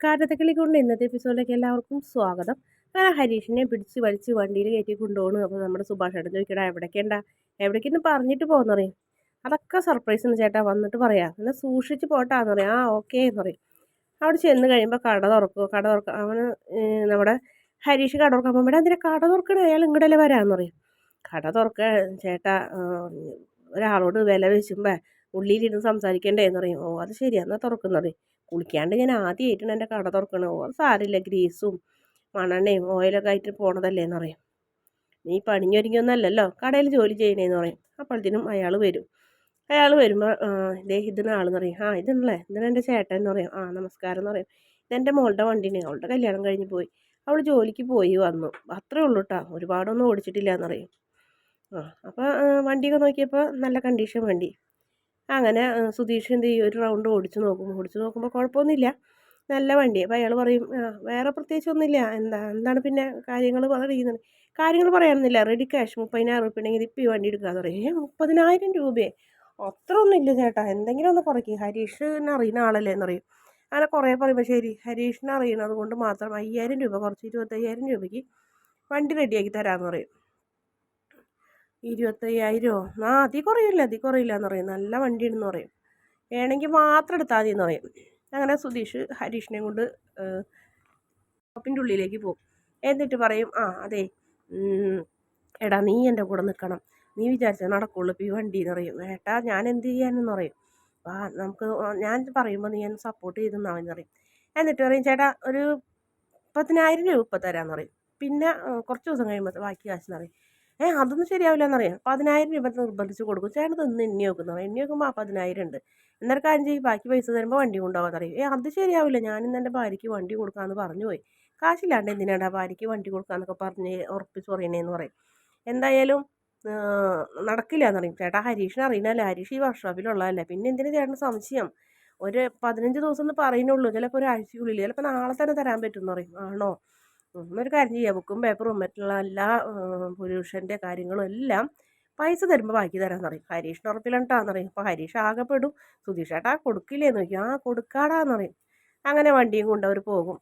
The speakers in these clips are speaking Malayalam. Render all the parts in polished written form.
കാറ്റത്തക്കളി കൊണ്ട് ഇന്നത്തെ എപ്പിസോഡിലേക്ക് എല്ലാവർക്കും സ്വാഗതം. അങ്ങനെ ഹരീഷിനെ പിടിച്ച് വലിച്ച് വണ്ടിയിൽ കയറ്റി കൊണ്ടുപോകണ്. അപ്പോൾ നമ്മുടെ സുഭാഷ് ഏട്ടൻ ചോദിക്കടാ എവിടേക്കെന്ന് പറഞ്ഞിട്ട് പോകുന്ന പറയും. അതൊക്കെ സർപ്രൈസ് എന്ന് ചേട്ടാ വന്നിട്ട് പറയാം, എന്നാൽ സൂക്ഷിച്ച് പോട്ടാന്ന് പറയും. ഓക്കേ എന്ന് പറയും. അവിടെ ചെന്ന് കഴിയുമ്പോൾ കട തുറക്കുക അവന് നമ്മുടെ ഹരീഷ് കട തുറക്കാൻ പോകുമ്പോൾ എന്തിനാ കട തുറക്കണേ, അയാൾ ഇങ്ങോട്ടല്ലേ വരാമെന്ന് പറയും. കട തുറക്കുക ചേട്ടാ, ഒരാളോട് വില വെച്ചുമ്പോൾ ഉള്ളിലിരുന്ന് സംസാരിക്കണ്ടേന്ന് പറയും. അത് ശരിയാ, എന്നാൽ തുറക്കുന്ന പറയും. കുളിക്കാണ്ട് ഞാൻ ആദ്യമായിട്ടാണ് എൻ്റെ കട തുറക്കണത്. അത് സാരമില്ല, ഗ്രീസും മണ്ണെണ്ണയും ഓയിലൊക്കെ ആയിട്ട് പോണതല്ലേന്ന് പറയും. നീ പണിഞ്ഞൊരുങ്ങിയൊന്നല്ലല്ലോ കടയിൽ ജോലി ചെയ്യണേന്ന് പറയും. അപ്പോഴത്തേനും അയാൾ വരും. അയാൾ വരുമ്പോൾ ഇതിന് ആളെന്ന് പറയും. ഇതിനാണ് എൻ്റെ ചേട്ടൻ എന്ന് പറയും. നമസ്കാരം എന്ന് പറയും. ഇതെൻ്റെ മോളുടെ വണ്ടിയാണ്, അവളുടെ കല്യാണം കഴിഞ്ഞ് പോയി, അവൾ ജോലിക്ക് പോയി വന്നു, അത്രേ ഉള്ളൂ കേട്ടോ, ഒരുപാടൊന്നും ഓടിച്ചിട്ടില്ല എന്ന് പറയും. അപ്പോൾ വണ്ടിയൊക്കെ നോക്കിയപ്പോൾ നല്ല കണ്ടീഷൻ വണ്ടി. അങ്ങനെ സുധീഷ് എന്ത് ചെയ്യും, ഒരു റൗണ്ട് ഓടിച്ച് നോക്കുമ്പോൾ കുഴപ്പമൊന്നുമില്ല, നല്ല വണ്ടി. അപ്പോൾ അയാൾ പറയും വേറെ പ്രത്യേകിച്ചൊന്നുമില്ല, എന്താണ് പിന്നെ കാര്യങ്ങൾ പറയുന്നത്. കാര്യങ്ങൾ പറയാനൊന്നുമില്ല, റെഡി ക്യാഷ് 30,000 രൂപ ഉണ്ടെങ്കിൽ ഇപ്പോൾ ഈ വണ്ടി എടുക്കാമെന്ന് പറയും. 30,000 രൂപയെ അത്ര ഒന്നുമില്ല ചേട്ടാ, എന്തെങ്കിലും ഒന്ന് കുറയ്ക്കും, ഹരീഷിനെ അറിയുന്ന ആളല്ലേ എന്ന് പറയും. അങ്ങനെ കുറേ പറയുമ്പോൾ ശരി, ഹരീഷിനെ അറിയണത് കൊണ്ട് മാത്രം 5,000 രൂപ കുറച്ച് 25,000 രൂപയ്ക്ക് വണ്ടി റെഡിയാക്കി തരാമെന്ന് പറയും. 25,000 അതിൽ കുറയില്ല എന്ന് പറയും. നല്ല വണ്ടിയാണെന്ന് പറയും. വേണമെങ്കിൽ മാത്രം എടുത്താൽ മതി എന്ന് പറയും. അങ്ങനെ സുധീഷ് ഹരീഷിനെ കൊണ്ട് ഷോപ്പിൻ്റെ ഉള്ളിലേക്ക് പോകും. എന്നിട്ട് പറയും അതെ എടാ, നീ എൻ്റെ കൂടെ നിൽക്കണം, നീ വിചാരിച്ചാൽ നടക്കുള്ളൂ ഇപ്പോൾ ഈ വണ്ടി എന്ന് പറയും. ഏട്ടാ ഞാൻ എന്ത് ചെയ്യാനെന്ന് പറയും. നമുക്ക് ഞാൻ പറയുമ്പോൾ നീ എന്നെ സപ്പോർട്ട് ചെയ്തെന്നാവെന്ന് പറയും. എന്നിട്ട് പറയും ചേട്ടാ ഒരു 10,000 രൂപ ഇപ്പം തരാമെന്ന് പറയും. പിന്നെ കുറച്ച് ദിവസം കഴിയുമ്പോൾ ബാക്കി കാശെന്ന് പറയും. അതൊന്നും ശരിയാവില്ല എന്നറിയാം. 10,000 രൂപ നിർബന്ധിച്ച് കൊടുക്കും. ചേട്ടൻ ഇന്ന് എണ്ണി നോക്കുന്നത്, എണ്ണി നോക്കുമ്പോൾ 10,000 ഉണ്ട്. എന്നൊരു കാര്യം ചെയ്യും, ബാക്കി പൈസ തരുമ്പോൾ വണ്ടി കൊണ്ടുപോകാൻ അറിയും. അത് ശരിയാവില്ല, ഞാനിന്ന് എൻ്റെ ഭാര്യയ്ക്ക് വണ്ടി കൊടുക്കാമെന്ന് പറഞ്ഞു പോയി, കാശില്ലാണ്ട് എന്തിനാടാ ഭാര്യയ്ക്ക് വണ്ടി കൊടുക്കാമെന്നൊക്കെ പറഞ്ഞ് ഉറപ്പിച്ച് പറയണേന്ന് പറയും. എന്തായാലും നടക്കില്ല എന്നറിയും. ചേട്ടാ ഹരീഷിനെ അറിയണല്ലേ, ഹരീഷ് ഈ വർക്ക്ഷോപ്പിലുള്ളതല്ലേ, പിന്നെ എന്തിനു ചേട്ടന് സംശയം, ഒരു 15 ദിവസം എന്ന് പറയുന്നുള്ളൂ, ചിലപ്പോൾ ഒരാഴ്ചക്കുള്ളിൽ, ചിലപ്പോൾ നാളെ തന്നെ തരാൻ പറ്റുമെന്ന് പറയും. ആണോ, എന്നൊരു കാര്യം ചെയ്യാം, ബുക്കും പേപ്പറും മറ്റുള്ള എല്ലാ പൊല്യൂഷൻ്റെ കാര്യങ്ങളും എല്ലാം പൈസ തരുമ്പോൾ ബാക്കി തരാമെന്ന് പറയും. ഹരീഷിന് ഉറപ്പില്ലണ്ടാന്ന് പറയും. അപ്പോൾ ഹരീഷ് ആകെപ്പെടും. സുധീഷ് ഏട്ടാ കൊടുക്കില്ലേന്ന് ചോദിക്കും. കൊടുക്കാടാന്ന് പറയും. അങ്ങനെ വണ്ടിയും കൊണ്ട് അവർ പോകും.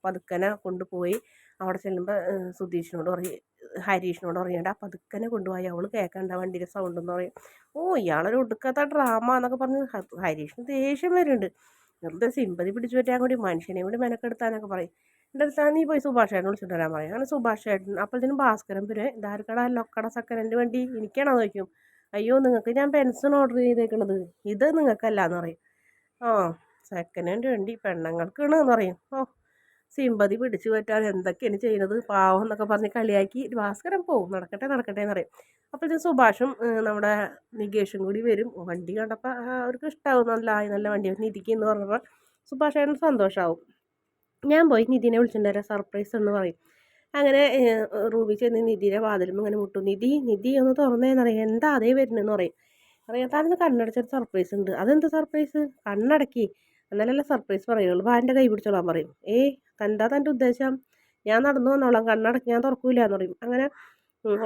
പതുക്കനെ കൊണ്ടുപോയി അവിടെ ചെല്ലുമ്പോൾ സുധീഷിനോട് പറയും, ഹരീഷിനോട് പറയണ്ട പതുക്കനെ കൊണ്ടുപോയി, അവൾ കേൾക്കണ്ട വണ്ടിയുടെ സൗണ്ട് എന്ന് പറയും. ഇയാളൊരു ഒടുക്കത്ത ഡ്രാമ എന്നൊക്കെ പറഞ്ഞ് ഹരീഷിന് ദേഷ്യം വരുന്നുണ്ട്. വെറുതെ സിമ്പതി പിടിച്ചു പറ്റാൻ കൂടി മനുഷ്യനെ കൂടി മെനക്കെടുത്താനൊക്കെ പറയും. എൻ്റെ അടുത്ത് നീ പോയി സുഭാഷ് ഏട്ടനെ വിളിച്ചിട്ട് വരാൻ പറയും. അങ്ങനെ സുഭാഷ് ഏട്ടൻ അപ്പോഴത്തേനും ഭാസ്കരൻ പിന്നെ ധാരക്കട ലൊക്കട സെക്കൻഡ് വണ്ടി എനിക്കാണോ ചോദിക്കും. അയ്യോ നിങ്ങൾക്ക് ഞാൻ പെൻഷൻ ഓർഡർ ചെയ്തേക്കണത്, ഇത് നിങ്ങൾക്കല്ല എന്ന് പറയും. സെക്കൻഡ് ഹാൻഡ് വണ്ടി പെണ്ണുങ്ങൾക്കാണ് എന്ന് പറയും. സിമ്പതി പിടിച്ചു പറ്റാൻ എന്തൊക്കെയാണ് ചെയ്യുന്നത് പാവം എന്നൊക്കെ പറഞ്ഞ് കളിയാക്കി ഭാസ്കരൻ പോവും. നടക്കട്ടെ എന്ന് പറയും. അപ്പോഴത്തേക്കും സുഭാഷും നമ്മുടെ നികേഷും കൂടി വരും. വണ്ടി കണ്ടപ്പോൾ അവർക്ക് ഇഷ്ടമാവും, നല്ല വണ്ടി നിധിക്ക് എന്ന് പറഞ്ഞപ്പോൾ സുഭാഷ് ഏട്ടൻ സന്തോഷമാവും. ഞാൻ പോയി നിധിനെ വിളിച്ചിട്ട് വരാം, സർപ്രൈസ് എന്ന് പറയും. അങ്ങനെ റൂമിൽ ചെന്ന് നിധിയുടെ വാതിലും ഇങ്ങനെ മുട്ടും. നിധി ഒന്ന് തുറന്നേന്നറിയാം. എന്താ അതേ വരുന്നതെന്ന് പറയും. താനൊന്ന് കണ്ണടച്ചൊരു സർപ്രൈസ് ഉണ്ട്. അതെന്ത് സർപ്രൈസ്? കണ്ണടക്കി എന്നാലല്ല സർപ്രൈസ് പറയുള്ളൂ, എൻ്റെ കൈ പിടിച്ചോളാൻ പറയും. എന്താ തൻ്റെ ഉദ്ദേശം? ഞാൻ നടന്നു വന്നോളാം, കണ്ണടക്കി ഞാൻ തുറക്കൂല എന്ന് പറയും. അങ്ങനെ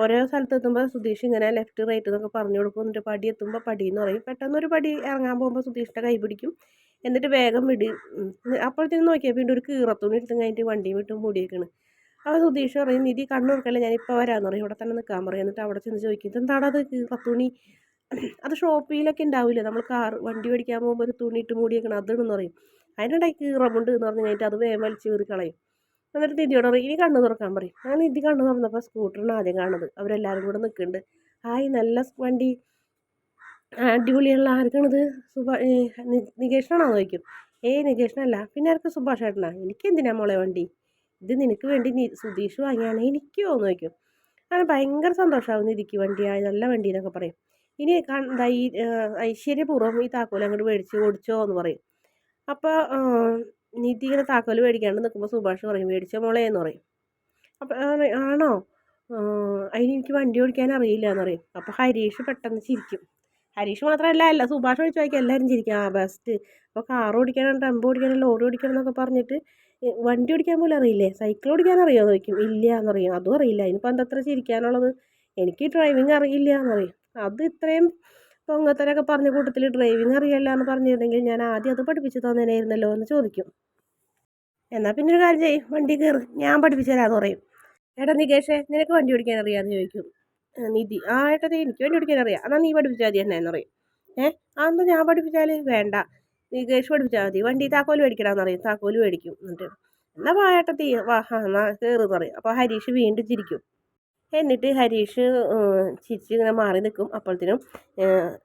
ഓരോ സ്ഥലത്ത് എത്തുമ്പോൾ സുധീഷ് ഇങ്ങനെ ലെഫ്റ്റ് റൈറ്റ് എന്നൊക്കെ പറഞ്ഞു കൊടുക്കും. എന്നിട്ട് പടി എത്തുമ്പോൾ പടി എന്ന് പറയും. പെട്ടെന്നൊരു പടി ഇറങ്ങാൻ പോകുമ്പോൾ സുധീഷിൻ്റെ കൈ പിടിക്കും. എന്നിട്ട് വേഗം വിടി. അപ്പോഴത്തേനും നോക്കിയാൽ വീണ്ടും ഒരു കീറത്തുണി എടുത്തും കഴിഞ്ഞിട്ട് വണ്ടി വിട്ടും മൂടിയേക്കാണ്. അപ്പോൾ സുധീഷ് പറയും, നിധി കണ്ണുറക്കല്ലേ, ഞാനിപ്പോൾ വരാമെന്ന് പറയും. ഇവിടെ തന്നെ നിൽക്കാൻ പറയും. എന്നിട്ട് അവിടെ ചെന്ന് ചോദിക്കും, ഇതെന്താണോ അത് കീറത്തുണി? അത് ഷോപ്പിലൊക്കെ ഉണ്ടാവില്ലേ, നമ്മൾ വണ്ടി മേടിക്കാൻ പോകുമ്പോൾ ഒരു തുണി ഇട്ട് മൂടിയേക്കണം, അതെന്ന് പറയും. അതിനുണ്ടായി കീറമുണ്ട് എന്ന് പറഞ്ഞ് കഴിഞ്ഞിട്ട് അത് വേഗം വലിച്ച് കീറി കളയും. എന്നിട്ട് നിധിയോട് പറയും, ഇനി കണ്ണ് തുറക്കാൻ പറയും. അങ്ങനെ നിധി കണ്ണ് തുറന്നപ്പോൾ സ്കൂട്ടറിന് ആദ്യം കാണുന്നത്. അവരെല്ലാവരും കൂടെ നിൽക്കുന്നുണ്ട്. നല്ല വണ്ടി, അടിപൊളിയുള്ള ആർക്കാണിത്? നികേഷനാണോ ചോദിക്കും. നികേഷനല്ല, പിന്നെ ആർക്ക്? സുഭാഷ് ഏട്ടനാ. എനിക്കെന്തിനാ മോളെ വണ്ടി? ഇത് നിനക്ക് വേണ്ടി സുധീഷ് വാങ്ങിയാണ്, എനിക്കോ എന്ന് ചോദിക്കും. അങ്ങനെ ഭയങ്കര സന്തോഷമാവും നിധിക്ക്, വണ്ടിയായി നല്ല വണ്ടി എന്നൊക്കെ പറയും. ഇനി ഈ ഐശ്വര്യപൂർവ്വം ഈ താക്കോൽ അങ്ങോട്ട് മേടിച്ച് ഓടിച്ചോ എന്ന് പറയും. അപ്പോൾ നിധി ഇങ്ങനെ താക്കോൽ മേടിക്കാണ്ട് നിൽക്കുമ്പോൾ സുഭാഷ് പറയും, മേടിച്ചോ മോളെ എന്ന് പറയും. അപ്പോൾ ആണോ, അതിന് എനിക്ക് വണ്ടി ഓടിക്കാൻ അറിയില്ല എന്ന് പറയും. അപ്പോൾ ഹരീഷ് പെട്ടെന്ന് ചിരിക്കും. ഹരീഷ് മാത്രമല്ല സുഭാഷ് ഒഴിച്ച് വായിക്കും, എല്ലാവരും ചിരിക്കും. ബെസ്റ്റ്. അപ്പോൾ കാർ ഓടിക്കണം, ടെമ്പോ ഓടിക്കണം, ലോറി ഓടിക്കണം എന്നൊക്കെ പറഞ്ഞിട്ട് വണ്ടി ഓടിക്കാൻ പോലും അറിയില്ലേ, സൈക്കിൾ ഓടിക്കാൻ അറിയുമോ എന്ന് ചോദിക്കും. ഇല്ല എന്നറിയും. അതും അറിയില്ല. അതിനിപ്പോൾ എന്തത്ര ചിരിക്കാനുള്ളത്? എനിക്ക് ഡ്രൈവിങ് അറിയില്ല എന്നറിയും. അത് ഇത്രയും പൊങ്ങത്തരൊക്കെ പറഞ്ഞ കൂട്ടത്തിൽ ഡ്രൈവിങ് അറിയില്ല എന്ന് പറഞ്ഞിരുന്നെങ്കിൽ ഞാൻ ആദ്യം അത് പഠിപ്പിച്ച് തന്നേനായിരുന്നല്ലോ എന്ന് ചോദിക്കും. എന്നാൽ പിന്നെ ഒരു കാര്യം ചെയ്യും, വണ്ടി കയറി ഞാൻ പഠിപ്പിച്ചു തരാമെന്ന് പറയും. എടാ നികേഷേ, നിനക്ക് വണ്ടി ഓടിക്കാൻ അറിയാമെന്ന് ചോദിക്കും നിധി. ആ ഏട്ടത്തി എനിക്ക് വണ്ടി ഓടിക്കാൻ അറിയാം, എന്നാൽ നീ പഠിപ്പിച്ചാൽ മതി എന്നെ എന്ന് പറയും. അതെന്താ ഞാൻ പഠിപ്പിച്ചാൽ? വേണ്ട, നികേഷ് പഠിപ്പിച്ചാൽ മതി. വണ്ടി താക്കോല് മേടിക്കണമെന്ന് പറയും. താക്കോല് മേടിക്കും. എന്നിട്ട് എന്നാൽ വാ ഏട്ടത്തി, വാ എന്നാ കയറുന്ന് പറയും. അപ്പോൾ ഹരീഷ് വീണ്ടും ചിരിക്കും. എന്നിട്ട് ഹരീഷ് ചിരിച്ച് ഇങ്ങനെ മാറി നിൽക്കും. അപ്പോഴത്തേനും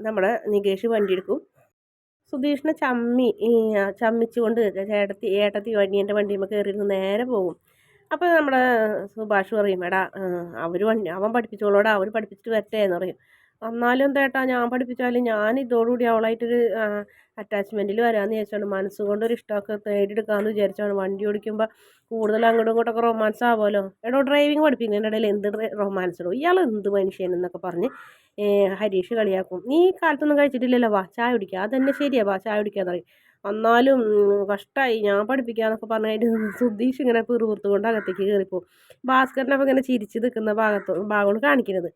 നമ്മുടെ നികേഷ് വണ്ടി എടുക്കും. സുധീഷിനെ ചമ്മിച്ചുകൊണ്ട് ഏട്ടത്തി വണ്ടീൻ്റെ വണ്ടിയുമ്പോൾ കയറിയിരുന്ന് നേരെ പോകും. അപ്പോൾ നമ്മുടെ സുഭാഷ് പറയും, എടാ അവൻ പഠിപ്പിച്ചോളൂടാ, അവർ പഠിപ്പിച്ചിട്ട് വരട്ടെ എന്ന് പറയും. എന്നാലും എന്താ ഏട്ടാ, ഞാൻ പഠിപ്പിച്ചാലും ഞാൻ ഇതോടുകൂടി അവളായിട്ടൊരു അറ്റാച്ച്മെൻറ്റിൽ വരാമെന്ന് വിചാരിച്ചാണ്, മനസ്സുകൊണ്ടൊരു ഇഷ്ടമൊക്കെ നേടിയെടുക്കാമെന്ന് വിചാരിച്ചാണ്. വണ്ടി ഓടിക്കുമ്പോൾ കൂടുതൽ അങ്ങോട്ടും ഇങ്ങോട്ടൊക്കെ റൊമാൻസ് ആവുമല്ലോ. എടോ ഡ്രൈവിംഗ് പഠിപ്പിക്കുന്നതിൻ്റെ ഇടയിൽ എന്ത് റൊമാൻസ് ഇടോ, ഇയാൾ എന്ത് മനുഷ്യൻ എന്നൊക്കെ പറഞ്ഞ് ഹരീഷ് കളിയാക്കും. നീ കാലത്തൊന്നും കഴിച്ചിട്ടില്ലല്ലോ, വാ ചായ കുടിക്കുക, അതന്നെ ശരിയാ, വാ ചായ കുടിക്കാന്ന് പറയും. എന്നാലും കഷ്ടമായി, ഞാൻ പഠിപ്പിക്കാന്നൊക്കെ പറഞ്ഞായിട്ട് സുധീഷ് ഇങ്ങനെ പിറുപിറുത്തുകൊണ്ട് അകത്തേക്ക് കയറിപ്പോവും. ഭാസ്കരനപ്പോൾ ഇങ്ങനെ ചിരിച്ച് നിൽക്കുന്ന ഭാഗമാണ് കാണിക്കുന്നത്.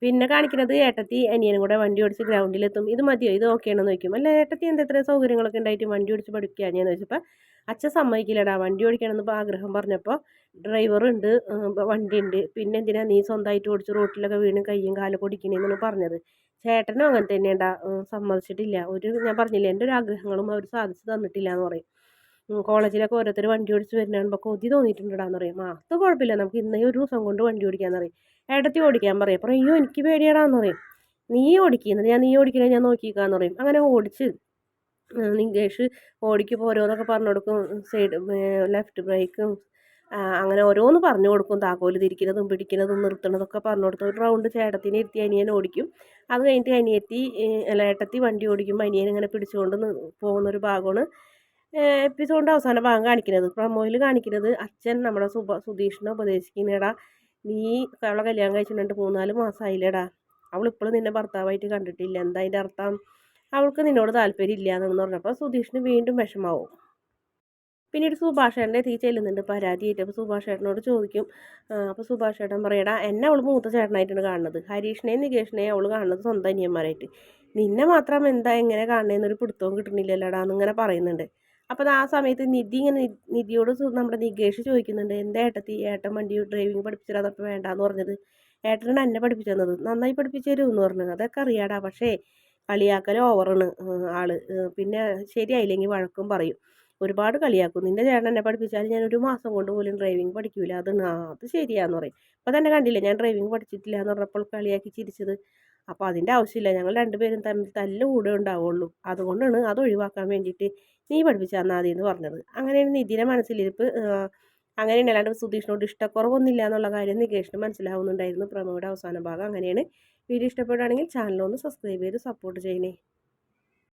പിന്നെ കാണിക്കുന്നത് ഏട്ടത്തി അനിയനും കൂടെ വണ്ടി ഓടിച്ച് ഗ്രൗണ്ടിലെത്തും. ഇത് മതിയോ, ഇത് ഓക്കെയാണെന്ന് ചോദിക്കും. അല്ല ഏട്ടത്തി എന്താ ഇത്രയും സൗകര്യങ്ങളൊക്കെ ഉണ്ടായിട്ട് വണ്ടി ഓടിച്ച് പഠിക്കുക ഞാൻ ചോദിച്ചപ്പോൾ അച്ഛൻ സമ്മതിക്കില്ലടാ, വണ്ടി ഓടിക്കണമെന്ന് ആഗ്രഹം പറഞ്ഞപ്പോൾ ഡ്രൈവറുണ്ട്, വണ്ടിയുണ്ട്, പിന്നെ എന്തിനാ നീ സ്വന്തമായിട്ട് ഓടിച്ച് റോട്ടിലൊക്കെ വീണ് കയ്യും കാലൊക്കെ ഒടിക്കണേന്നാണ് പറഞ്ഞത്. ചേട്ടനും അങ്ങനെ തന്നെയാണ്ടാ, സമ്മതിച്ചിട്ടില്ല. ഞാൻ പറഞ്ഞില്ലേ എൻ്റെ ഒരു ആഗ്രഹങ്ങളും അവർ സാധിച്ചു തന്നിട്ടില്ല എന്ന് പറയും. കോളേജിലൊക്കെ ഓരോരുത്തർ വണ്ടി ഓടിച്ച് വരുന്ന കാണുമ്പോൾ കൊതി തോന്നിയിട്ടുണ്ടാന്ന് പറയും. അത് കുഴപ്പമില്ല, നമുക്ക് ഇന്നേ ഒരു ദിവസം കൊണ്ട് വണ്ടി ഓടിക്കാന്ന് പറയും. ഏട്ടത്തി ഓടിക്കാൻ പറയും. അപ്പോൾ അയ്യോ എനിക്ക് പേടിയാടാന്ന് പറയും. നീ ഓടിക്കുന്നത് നീ ഓടിക്കണേ ഞാൻ നോക്കിക്കാന്ന് പറയും. അങ്ങനെ ഓടിച്ച് നികേഷ് ഓടിക്കുമ്പോൾ ഓരോന്നൊക്കെ പറഞ്ഞു കൊടുക്കും. സൈഡ് ലെഫ്റ്റ് ബ്രേക്കും അങ്ങനെ ഓരോന്ന് പറഞ്ഞു കൊടുക്കും. താക്കോല് തിരിക്കുന്നതും പിടിക്കുന്നതും നിർത്തുന്നതൊക്കെ പറഞ്ഞു കൊടുത്തു. ഒരു റൗണ്ട് ചേട്ടത്തിനെ ഇരുത്തി അനിയൻ ഓടിക്കും. അത് കഴിഞ്ഞിട്ട് ഏട്ടത്തി വണ്ടി ഓടിക്കുമ്പോൾ അനിയൻ ഇങ്ങനെ പിടിച്ചുകൊണ്ട് പോകുന്നൊരു ഭാഗമാണ് എപ്പിസോഡിൻ്റെ അവസാന ഭാഗം കാണിക്കുന്നത്. പ്രൊമോയിൽ കാണിക്കുന്നത് അച്ഛൻ നമ്മുടെ സുധീഷിനെ ഉപദേശിക്കുന്നേടാ, നീ അവളെ കല്യാണം കഴിച്ചിട്ടുണ്ട് 3-4 മാസമായില്ലേടാ, അവളിപ്പോഴും നിന്നെ ഭർത്താവായിട്ട് കണ്ടിട്ടില്ല, എന്താ അതിൻ്റെ അർത്ഥം, അവൾക്ക് നിന്നോട് താല്പര്യം ഇല്ല എന്ന് പറഞ്ഞപ്പോൾ സുധീഷിന് വീണ്ടും വിഷമാവും. പിന്നീട് സുഭാഷേട്ടൻ്റെ എത്തി ചെല്ലുന്നുണ്ട് പരാതിയായിട്ട്. അപ്പോൾ സുഭാഷേട്ടനോട് ചോദിക്കും. അപ്പോൾ സുഭാഷേട്ടൻ പറയടാ, എന്നെ അവൾ മൂത്ത ചേട്ടനായിട്ടാണ് കാണുന്നത്, ഹരീഷിനെയും നികേഷിനെയും അവൾ കാണുന്നത് സ്വന്തം അനിയന്മാരായിട്ട്, നിന്നെ മാത്രം എന്താ എങ്ങനെ കാണുന്നതെന്നൊരു പിടുത്തവും കിട്ടണില്ലല്ലോടാ എന്നിങ്ങനെ പറയുന്നുണ്ട്. അപ്പോൾ ആ സമയത്ത് നിധിയോട് നമ്മുടെ നികേഷ് ചോദിക്കുന്നുണ്ട്, എന്താ ഏട്ടൻ വണ്ടി ഡ്രൈവിംഗ് പഠിപ്പിച്ചു തരാതപ്പോൾ വേണ്ടാന്ന് പറഞ്ഞത്, ഏട്ടനാണ് എന്നെ പഠിപ്പിച്ചു തന്നത്, നന്നായി പഠിപ്പിച്ചു തരുമെന്ന് പറഞ്ഞത്, അതൊക്കെ അറിയാടാ, പക്ഷേ കളിയാക്കൽ ഓവറാണ് ആള്, പിന്നെ ശരിയായില്ലെങ്കിൽ വഴക്കും പറയും, ഒരുപാട് കളിയാക്കും, നിന്റെ ചേട്ടൻ എന്നെ പഠിപ്പിച്ചാൽ ഞാൻ ഒരു മാസം കൊണ്ട് പോലും ഡ്രൈവിംഗ് പഠിക്കൂല, അത് ശരിയാന്ന് പറയും. അപ്പോൾ തന്നെ കണ്ടില്ലേ ഞാൻ ഡ്രൈവിംഗ് പഠിച്ചിട്ടില്ല എന്ന് പറഞ്ഞപ്പോൾ കളിയാക്കി ചിരിച്ചത്. അപ്പോൾ അതിൻ്റെ ആവശ്യമില്ല, ഞങ്ങൾ രണ്ടുപേരും തമ്മിൽ തല്ലുകൂടെ ഉണ്ടാവുള്ളൂ, അതുകൊണ്ടാണ് അത് ഒഴിവാക്കാൻ വേണ്ടിയിട്ട് നീ പഠിപ്പിച്ചു തന്നാൽ മതി എന്ന് പറഞ്ഞത്. അങ്ങനെയാണ് നിധിയുടെ മനസ്സിലിരിപ്പ്. അങ്ങനെയാണ്, അല്ലാണ്ട് സുധീഷിനോട് ഇഷ്ടക്കുറവൊന്നുമില്ല എന്നുള്ള കാര്യം നികേഷിന് മനസ്സിലാവുന്നുണ്ടായിരുന്നു. പ്രമോയുടെ അവസാന ഭാഗം അങ്ങനെയാണ്. വീഡിയോ ഇഷ്ടപ്പെടുകയാണെങ്കിൽ ചാനലൊന്ന് സബ്സ്ക്രൈബ് ചെയ്ത് സപ്പോർട്ട് ചെയ്യണേ.